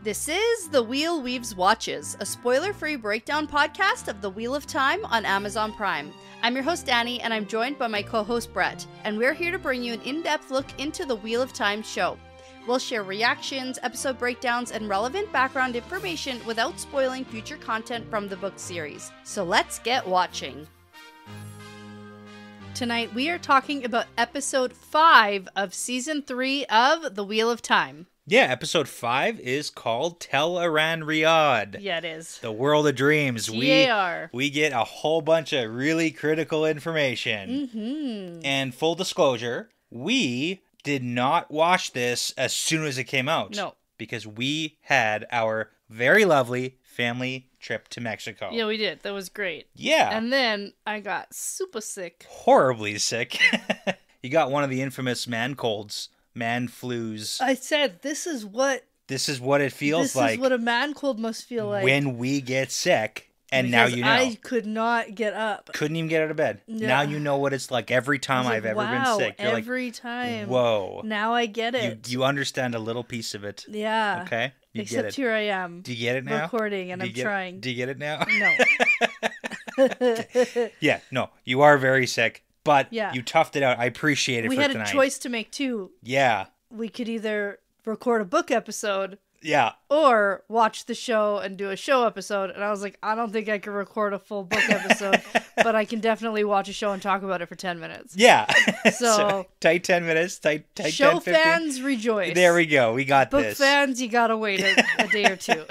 This is The Wheel Weaves Watches, a spoiler-free breakdown podcast of The Wheel of Time on Amazon Prime. I'm your host, Dani, and I'm joined by my co-host, Brett, and we're here to bring you an in-depth look into the Wheel of Time show. We'll share reactions, episode breakdowns, and relevant background information without spoiling future content from the book series. So let's get watching. Tonight, we are talking about episode 5 of season 3 of The Wheel of Time. Yeah, episode 5 is called Tel'aran'rhiod. Yeah, it is. The World of Dreams. TAR. We get a whole bunch of really critical information. Mm-hmm. And full disclosure, we did not watch this as soon as it came out. No. Because we had our very lovely family trip to Mexico. Yeah, we did. That was great. Yeah. And then I got super sick. Horribly sick. You got one of the infamous man colds. Man flus. I said, this is what it feels like. This is what a man cold must feel like. When we get sick. And because now you know. I could not get up. Couldn't even get out of bed. Yeah. Now you know what it's like every time I've ever been sick. You're every time. Whoa. Now I get it. You understand a little piece of it. Yeah. Okay? You Except get it. here I am. Do you get it now? Recording and I'm trying. Do you get it now? No. Yeah, no. You are very sick. But Yeah. you toughed it out. I appreciate it We for had tonight. a choice to make too. Yeah. We could either record a book episode Yeah. or watch the show and do a show episode. And I was like, I don't think I can record a full book episode, but I can definitely watch a show and talk about it for 10 minutes. Yeah. So tight 10 minutes. Tight show 10, 15. fans rejoice. There we go. We got Book this. fans, you gotta wait a day or two.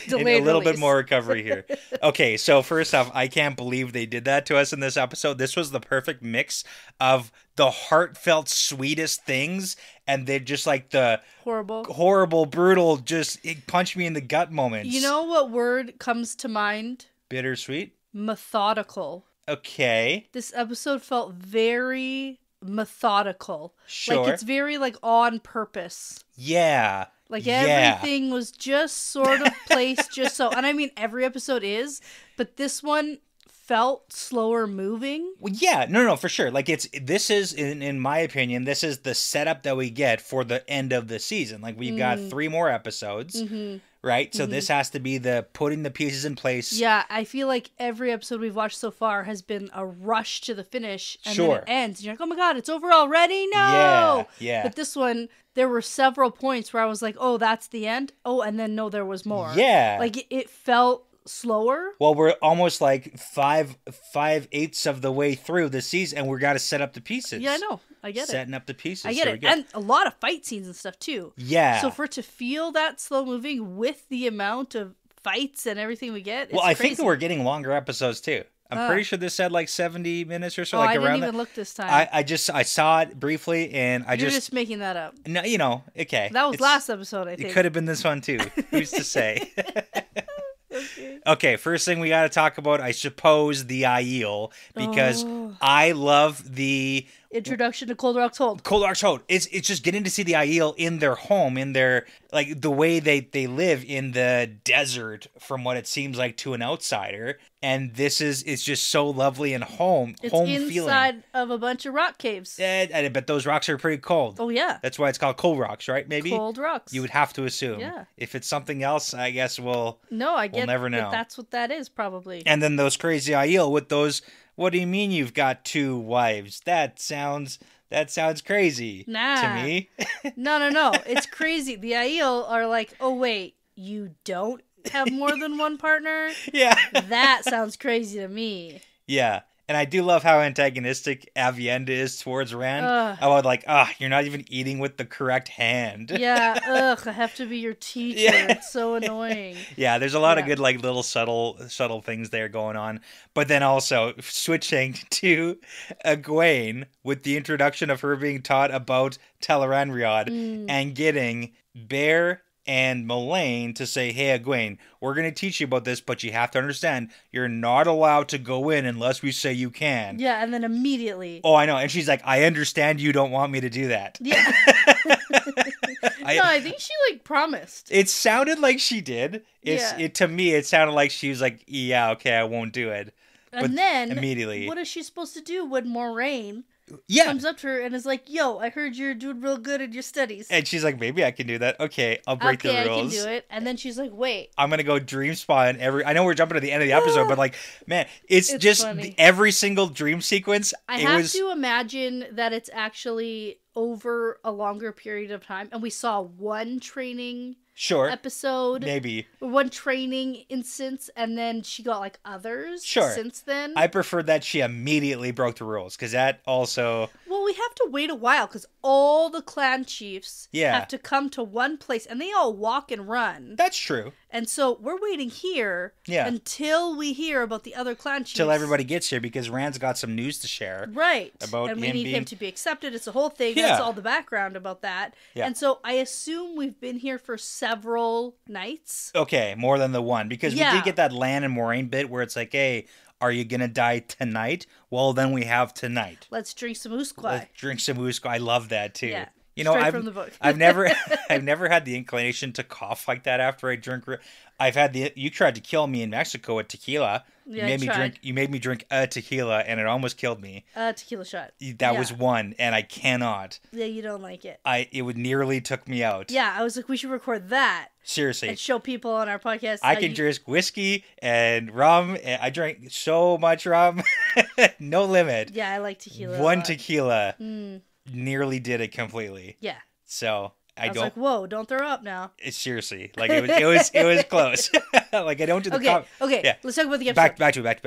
Delayed a little bit release. more recovery here. Okay, so first off, I can't believe they did that to us in this episode. This was the perfect mix of the heartfelt, sweetest things, and then just like the horrible, brutal, just it punched me in the gut moments. You know what word comes to mind? Bittersweet? Methodical. Okay. This episode felt very methodical. Sure. Like it's very like on purpose. Yeah. Like Yeah. everything was just sort of placed just so. And I mean, every episode is, but this one felt slower moving. Well, yeah, no, for sure. Like this is, in my opinion, this is the setup that we get for the end of the season. Like we've got 3 more episodes, right? So this has to be the putting the pieces in place. Yeah, I feel like every episode we've watched so far has been a rush to the finish, and then it ends, and you're like, oh my god, it's over already? No! Yeah. But this one, there were several points where I was like, oh, that's the end? Oh, and then no, there was more. Yeah. Like, it felt slower. Well, we're almost like 5/8 of the way through the season, and we got to set up the pieces. Yeah, I know. I get it. Setting up the pieces. I get it. And a lot of fight scenes and stuff, too. Yeah. So for it to feel that slow moving with the amount of fights and everything we get, it's I crazy. think we're getting longer episodes, too. I'm pretty sure this said like 70 minutes or so. Oh, like I around didn't even look this time. I saw it briefly, and You're just making that up. No, okay. That was last episode, I think. It could have been this one, too. Who's to say? Okay, first thing we got to talk about, I suppose, the Aiel, because I love the introduction to Cold Rock's Hold. Cold Rock's Hold. It's just getting to see the Aiel in their home, in their, like, the way they live in the desert, from what it seems like to an outsider. And it's just so lovely and home feeling. It's inside of a bunch of rock caves. I bet those rocks are pretty cold. Oh, yeah. That's why it's called Cold Rocks, right? Maybe? Cold Rocks. You would have to assume. Yeah. If it's something else, I guess we'll never know. But that's what that is, probably. And then those crazy Aiel with those, what do you mean you've got 2 wives? That sounds crazy to me. No. It's crazy. The Aiel are like, oh, wait, you don't have more than one partner? Yeah. That sounds crazy to me. Yeah. And I do love how antagonistic Avienda is towards Rand. I would like, you're not even eating with the correct hand. Yeah, I have to be your teacher. Yeah. It's so annoying. Yeah, there's a lot of good, like, little subtle things there going on. But then also switching to Egwene with the introduction of her being taught about Tel'aran'rhiod and getting Bear and Mullane to say, hey, Egwene, we're going to teach you about this, but you have to understand, you're not allowed to go in unless we say you can. Yeah, and then immediately. Oh, I know. And she's like, I understand you don't want me to do that. Yeah. I think she, like, promised. It sounded like she did. To me, it sounded like she was like, yeah, okay, I won't do it. And then, immediately. what is she supposed to do when Moraine comes up to her and is like, yo, I heard you're doing real good in your studies. And she's like, maybe I can do that. Okay, I'll break the rules. I can do it. And then she's like, wait. I'm going to go dream spy on I know we're jumping to the end of the episode, but like, man, it's just every single dream sequence. I have to imagine that it's actually over a longer period of time. And we saw one training episode. Maybe. One training instance, and then she got like others since then. I prefer that she immediately broke the rules, because that also... Well, we have to wait a while, because all the clan chiefs have to come to one place, and they all walk and run. That's true. And so we're waiting here until we hear about the other clan chiefs. Till everybody gets here, because Rand's got some news to share. Right. About and we need him to be accepted. It's the whole thing. That's all the background about that. Yeah. And so I assume we've been here for several nights. Okay, more than the one. Because we did get that Lan and Moraine bit where it's like, hey, are you going to die tonight? Well, then we have tonight. Let's drink some usquai. I love that, too. Yeah. You know, from the book. I've never had the inclination to cough like that after I drink. You tried to kill me in Mexico with tequila. Yeah, You made me drink a tequila, and it almost killed me. A tequila shot. That was one, and I cannot. Yeah, you don't like it. It would nearly took me out. Yeah, I was like, we should record that. Seriously. And show people on our podcast. I can drink whiskey and rum. And I drank so much rum. No limit. Yeah, I like tequila. One tequila nearly did it completely. Yeah. So I was like, whoa, don't throw up now. Seriously, like it was close. Like I don't do the Okay. Yeah. Let's talk about the episode. Back to it.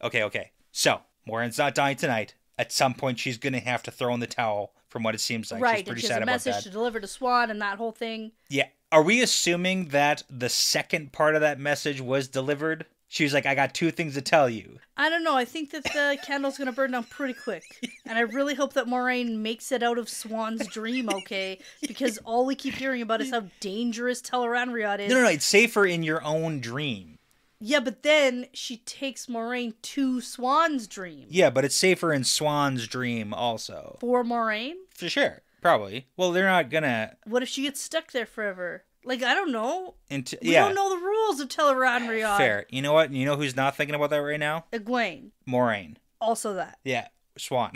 Okay. So Morin's not dying tonight. At some point, she's gonna have to throw in the towel. From what it seems like, right? She's pretty and she sad has a about message that. to deliver to Swan and that whole thing. Yeah. Are we assuming that the second part of that message was delivered? She was like, I got two things to tell you. I don't know. I think that the candle's going to burn down pretty quick. And I really hope that Moraine makes it out of Swan's dream, okay? Because all we keep hearing about is how dangerous Tel'aran'rhiod is. No. It's safer in your own dream. Yeah, but then she takes Moraine to Swan's dream. Yeah, but it's safer in Swan's dream also. For Moraine? For sure. Probably. Well, they're not gonna... What if she gets stuck there forever? Like, I don't know. We don't know the rules of Tel'aran'rhiod. Fair. You know what? You know who's not thinking about that right now? Egwene. Moraine. Also that. Yeah. Swan.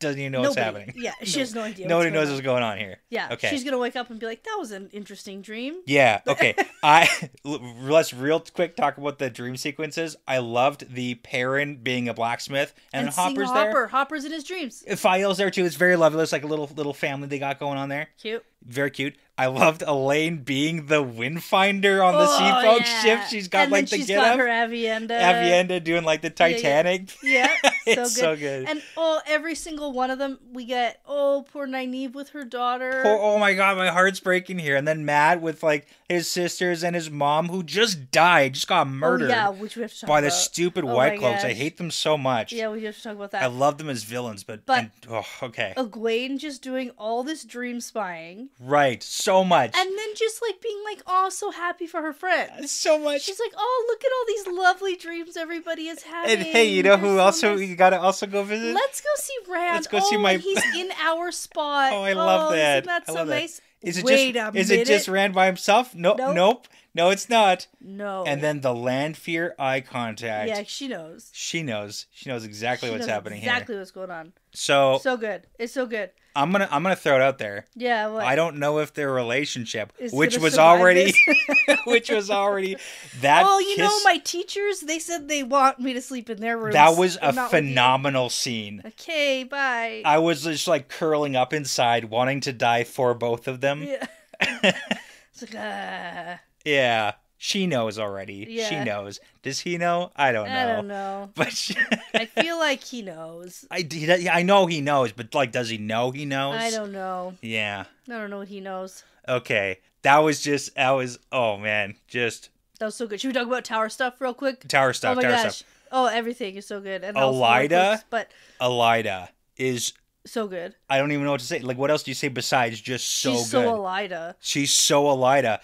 Doesn't even know what's happening. Yeah, she has no idea. Nobody knows what's going on here. Yeah. Okay. She's going to wake up and be like, that was an interesting dream. Yeah. Okay. Let's real quick talk about the dream sequences. I loved the Perrin being a blacksmith and Hopper's there. Hopper's in his dreams. File's there too. It's very lovely. It's like a little family they got going on there. Cute. Very cute. I loved Elaine being the windfinder on the Seafolk ship. She's got and like then the she's got her Avienda. Avienda doing like the Titanic. Yeah. It's so good. And every single one of them, we get, poor Nynaeve with her daughter. Oh my God, my heart's breaking here. And then Matt with like his sisters and his mom who just died, just got murdered. Which we have to talk by about. the stupid White Cloaks. I hate them so much. Yeah, we have to talk about that. I love them as villains, but okay. Egwene just doing all this dream spying. Right, so much. And then just like being like, so happy for her friends. So much. She's like, look at all these lovely dreams everybody is having. And hey, you know who else you gotta also go visit? Let's go see Rand. Let's go see my... he's in our spot. I love that. Isn't that so nice? Is it just Rand by himself? Nope. No, it's not. No. And then the Lanfear eye contact. Yeah, she knows. She knows exactly what's happening here. Exactly what's going on. So good. It's so good. I'm gonna throw it out there. Yeah, what? I don't know if their relationship, which was already that. Know, my teachers, they said they want me to sleep in their rooms. That was a phenomenal scene. Okay, bye. I was just like curling up inside, wanting to die for both of them. Yeah. It's like, Yeah. She knows already. Yeah. She knows. Does he know? I don't know. But I feel like he knows. I know he knows, but like, does he know he knows? I don't know. Yeah. I don't know what he knows. Okay. Oh man. That was so good. Should we talk about tower stuff real quick? Tower stuff. Oh my gosh. Oh, everything is so good. And Elida is so good. I don't even know what to say. Like, what else do you say besides just so good? She's so Elida. She's so Elida.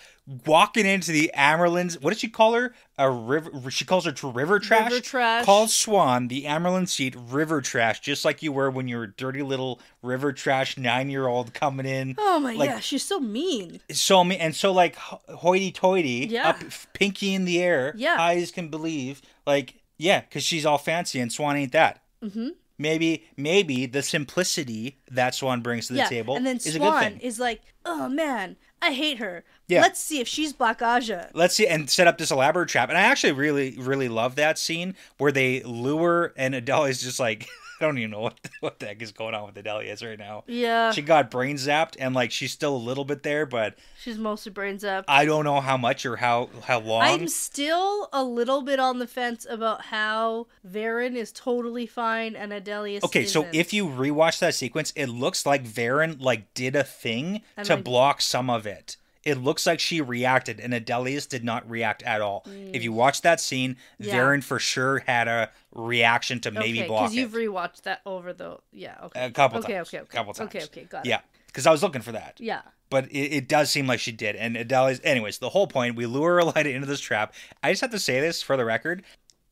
Walking into the Amerlins, what does she call her? A river. She calls her river trash. River trash. Calls Swan, the Amerlin seat, river trash, just like you were when you were a dirty little river trash 9-year-old coming in. Oh my gosh, she's so mean. So mean, and so like hoity-toity, yeah. Up, pinky in the air, yeah. High as can believe. Like, yeah, because she's all fancy and Swan ain't that. Mm-hmm. maybe the simplicity that Swan brings to the table and then is Swan a good thing. is like, oh man, I hate her. Yeah. Let's see if she's Black Aja. Let's see, and set up this elaborate trap. And I actually really, really love that scene where they lure, and Adelia's just like, I don't even know what the heck is going on with Adelia right now. Yeah. She got brain zapped, and like she's still a little bit there, but she's mostly brain zapped. I don't know how much or how long. I'm still a little bit on the fence about how Varen is totally fine and Adelia isn't. Okay, so if you rewatch that sequence, it looks like Varen like did a thing and to block some of it. It looks like she reacted, and Adelius did not react at all. If you watch that scene, Varen for sure had a reaction to maybe block it. Because you've rewatched that over the... Yeah, okay. A couple times. Okay. A couple times. Okay, got it. Yeah, because I was looking for that. Yeah. But it does seem like she did. And Adelius... Anyways, the whole point, we lure Elida into this trap. I just have to say this for the record.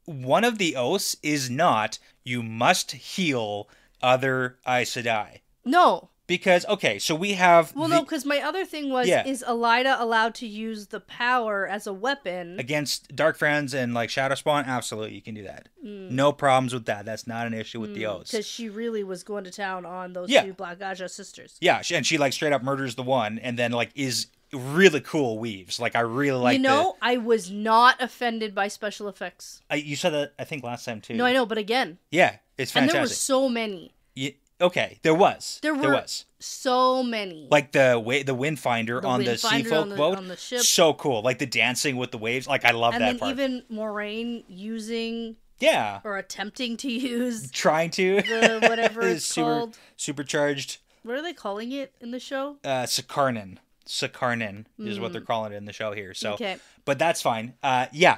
One of the oaths is not, you must heal other Aes Sedai. No. Because, okay, so we have... Well, no, because my other thing was, is Elida allowed to use the power as a weapon? Against Dark Friends and, like, Shadow Spawn? Absolutely, you can do that. No problems with that. That's not an issue with the oaths. Because she really was going to town on those two Black Aja sisters. Yeah, and she, like, straight up murders the one, and then, like, is really cool weaves. Like, I really like I was not offended by special effects. You said that, I think, last time, too. No, I know, but again. Yeah, it's fantastic. And there were so many. Okay, there was. There was so many. Like the Windfinder on the Seafolk boat. On the ship. So cool. Like the dancing with the waves. Like I love that part. And then even Moraine using... Yeah. Or attempting to use... Trying to. The whatever it's called. Supercharged. What are they calling it in the show? Sakarnin. Sakarnin is what they're calling it in the show here. So, okay. But that's fine.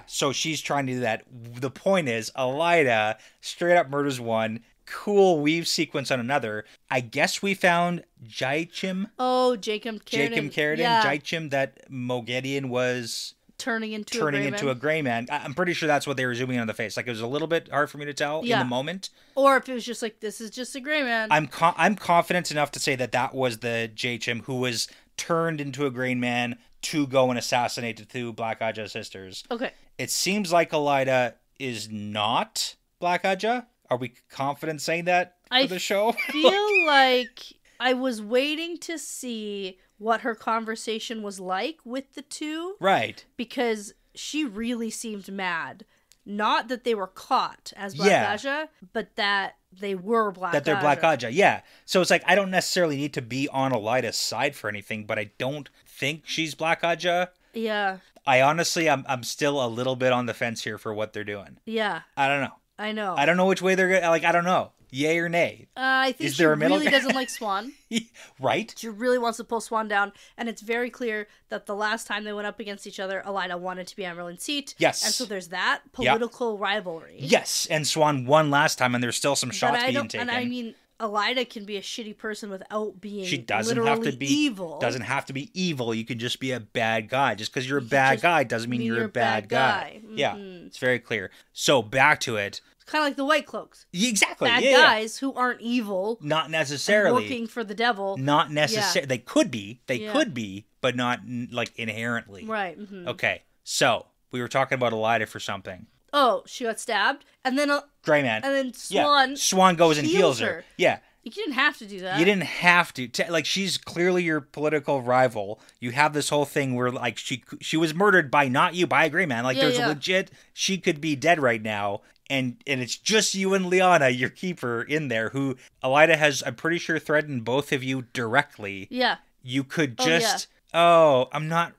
So she's trying to do that. The point is, Elida straight up murders one. Cool weave sequence on another. I guess we found Jaichim. Oh, Jacob Carradine. Yeah. Jaichim that Moghedien was turning into a gray man. I'm pretty sure that's what they were zooming on the face. Like it was a little bit hard for me to tell in the moment. Or if it was just like, this is just a gray man. I'm confident enough to say that was the Jaichim who was turned into a gray man to go and assassinate the two Black Aja sisters. Okay. It seems like Elida is not Black Aja. Are we confident saying that for the show? I feel like I was waiting to see what her conversation was like with the two. Right. Because she really seemed mad. Not that they were caught as Black Aja, but that they were Black Aja. That they're Black Aja, yeah. So it's like, I don't necessarily need to be on Elida's side for anything, but I don't think she's Black Aja. Yeah. I honestly, I'm still a little bit on the fence here for what they're doing. Yeah. I don't know. I know. I don't know which way they're going to, like, I don't know. Yay or nay? I think she really doesn't like Swan. Right? She really wants to pull Swan down, and it's very clear that the last time they went up against each other, Elida wanted to be Amberlin's seat. Yes. And so there's that political rivalry. Yes, and Swan won last time, and there's still some shots being taken. And I mean, Elida can be a shitty person without being she doesn't literally have to be evil. Doesn't have to be evil. You can just be a bad guy. Just because you're a bad guy doesn't mean you're a bad guy. Mm-hmm. Yeah, it's very clear. So back to it. It's kind of like the White Cloaks. Exactly. Bad guys who aren't evil. Not necessarily. Working for the devil. Not necessarily. They could be. They could be, but not like inherently. Right. Mm-hmm. Okay. So we were talking about Elida for something. Oh, she got stabbed, and then Gray Man, and then Swan. Yeah. Swan goes and heals her. Yeah. You didn't have to do that. You didn't have to. Like, she's clearly your political rival. You have this whole thing where, like, she was murdered by not you, by a gray man. Like, there's a legit, she could be dead right now. And it's just you and Liana, your keeper, in there, who Elida has, I'm pretty sure, threatened both of you directly. Yeah. You could just, I'm not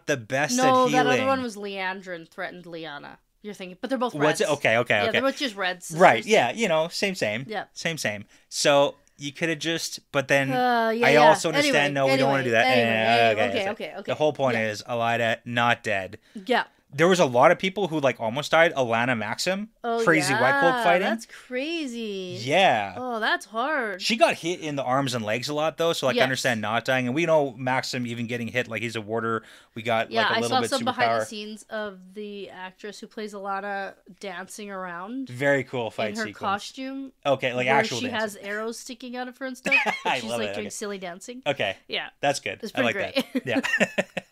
the best at healing. No, that other one was Leandrin threatened Liana. You're thinking, but they're both reds. What's it? Okay. Yeah, they're both just reds. Sisters. Right, yeah, same. Yeah. Same. So, you could have just, but then, I also understand, we don't want to do that. Okay. The whole point is, Elida, not dead. Yeah. There was a lot of people who, like, almost died. Alana Maxim. Crazy White Cloak fighting. That's crazy. Yeah. Oh, that's hard. She got hit in the arms and legs a lot, though, so, like, I understand not dying. And we know Maxim even getting hit, like, he's a warder. We got, like, a little bit superpower. Yeah, I saw some behind the scenes of the actress who plays Alana dancing around. Very cool fight sequence. In her costume. Okay, like, actual dancing. She has arrows sticking out of her and stuff. She's, like, doing silly dancing. Okay. Yeah. That's good. It's pretty great. That.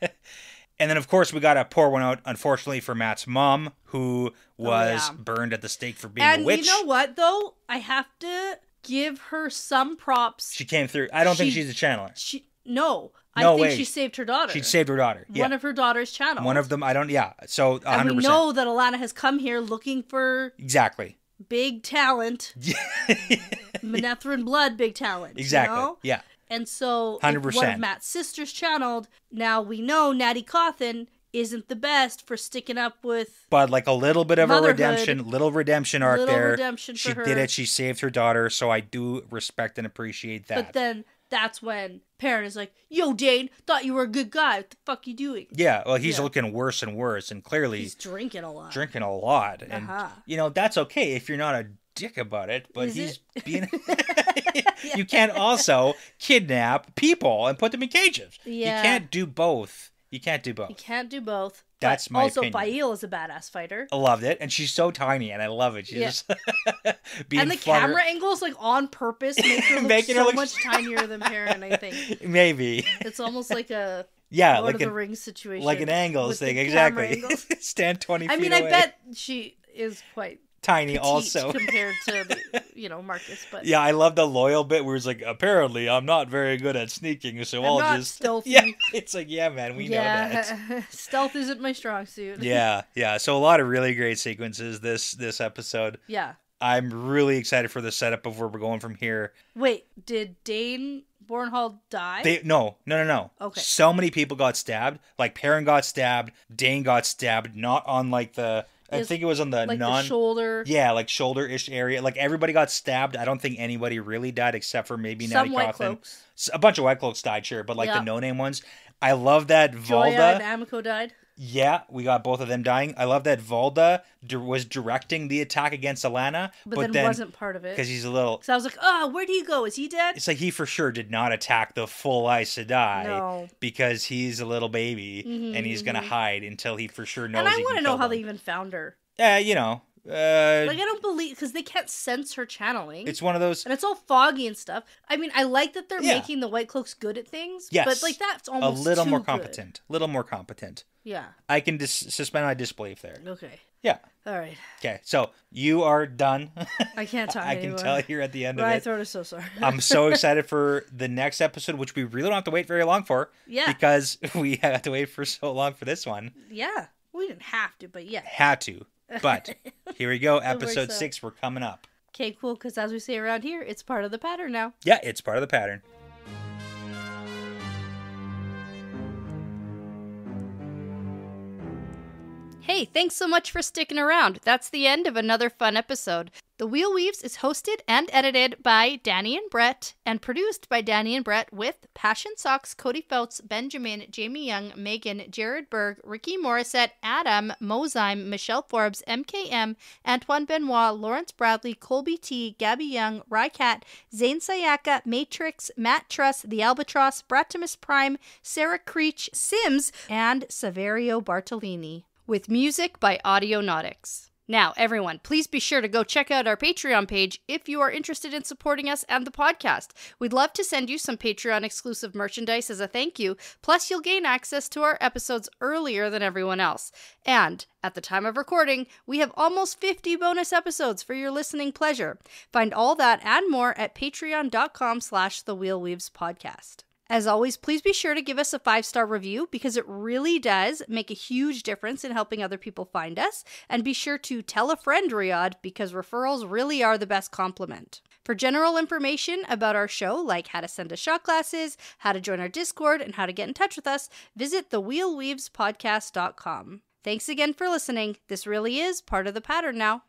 Yeah. And then, of course, we got to pour one out, unfortunately, for Matt's mom, who was burned at the stake for being a witch. And you know what, though? I have to give her some props. She came through. I don't think she's a channeler. I think she saved her daughter. She saved her daughter. Yeah. One of her daughter's channels. One of them, So, 100%. And we know that Alana has come here looking for... Exactly. Big talent. Manetheren blood, big talent. Exactly. You know? Yeah. And so, 100%. if one of Matt's sisters channeled, now we know Natty Cawthon isn't the best for sticking up with... But like a little bit of a redemption arc there. Redemption for her. She did it. She saved her daughter. So I do respect and appreciate that. But then that's when Perrin is like, yo, Dane, thought you were a good guy. What the fuck you doing? Yeah, well, he's looking worse and worse. And clearly... He's drinking a lot. And, that's okay if you're not a dick about it. But he's being... You can't also kidnap people and put them in cages. Yeah. You can't do both. That's my opinion. Also, Fail is a badass fighter. I loved it. And she's so tiny, and I love it. She's just being And the camera angles, like, on purpose, make her look so much tinier than Perrin, I think. Maybe. It's almost like a Lord of the Rings situation. Like an angles thing, exactly. Stand 20 feet away. I bet she is quite... tiny also compared to the, Marcus, but yeah, I love the loyal bit where it's like, apparently I'm not very good at sneaking, so I'll just stealthy. Yeah, it's like, yeah, man, we know that. Stealth isn't my strong suit. yeah. So a lot of really great sequences this episode. Yeah, I'm really excited for the setup of where we're going from here. Wait, did Dane Bornhall die? No. Okay. So many people got stabbed. Like Perrin got stabbed, Dane got stabbed, not on like the. I think it was on the the shoulder. Yeah, like shoulder-ish area. Like everybody got stabbed. I don't think anybody really died except for maybe Natty Some White Cawthon. Cloaks. A bunch of White Cloaks died, sure, but like the no-name ones. I love that Valda. Joya and Amico died. Yeah, we got both of them dying. I love that Valda was directing the attack against Alana. But then wasn't part of it. Because he's a little... So I was like, where'd he go? Is he dead? It's like he for sure did not attack the full Aes Sedai. No. Because he's a little baby and he's going to hide until he for sure knows and I want to know how they even found her. Like, I don't believe, because they can't sense her channeling. It's one of those... And it's all foggy and stuff. I mean, I like that they're making the White Cloaks good at things. Yes. But, like, that's almost a little too more good. competent. A little more competent. Yeah. I can suspend my disbelief there. Okay. Yeah. All right. Okay, so you are done. I can't talk anymore. I can tell you're at the end of it. My throat is so sore. I'm so excited for the next episode, which we really don't have to wait very long for. Yeah. Because we had to wait for so long for this one. Yeah. We didn't have to, but yeah. Had to. But here we go. Episode 6, we're coming up. Okay, cool. Because as we say around here, it's part of the pattern now. Yeah, it's part of the pattern. Hey, thanks so much for sticking around. That's the end of another fun episode. The Wheel Weaves is hosted and edited by Dani and Brett and produced by Dani and Brett with Passion Socks, Cody Feltz, Benjamin, Jamie Young, Megan, Jared Berg, Ricky Morissette, Adam, Mozyme, Michelle Forbes, MKM, Antoine Benoit, Lawrence Bradley, Colby T, Gabby Young, Rycat, Zane Sayaka, Matrix, Matt Truss, The Albatross, Bratimus Prime, Sarah Creech, Sims, and Saverio Bartolini. With music by Audionautics. Now, everyone, please be sure to go check out our Patreon page if you are interested in supporting us and the podcast. We'd love to send you some Patreon-exclusive merchandise as a thank you, plus you'll gain access to our episodes earlier than everyone else. And, at the time of recording, we have almost 50 bonus episodes for your listening pleasure. Find all that and more at patreon.com/thewheelweavespodcast. As always, please be sure to give us a 5-star review because it really does make a huge difference in helping other people find us. And be sure to tell a friend, Rhiod, because referrals really are the best compliment. For general information about our show, like how to send us shot glasses, how to join our Discord, and how to get in touch with us, visit thewheelweavespodcast.com. Thanks again for listening. This really is part of the pattern now.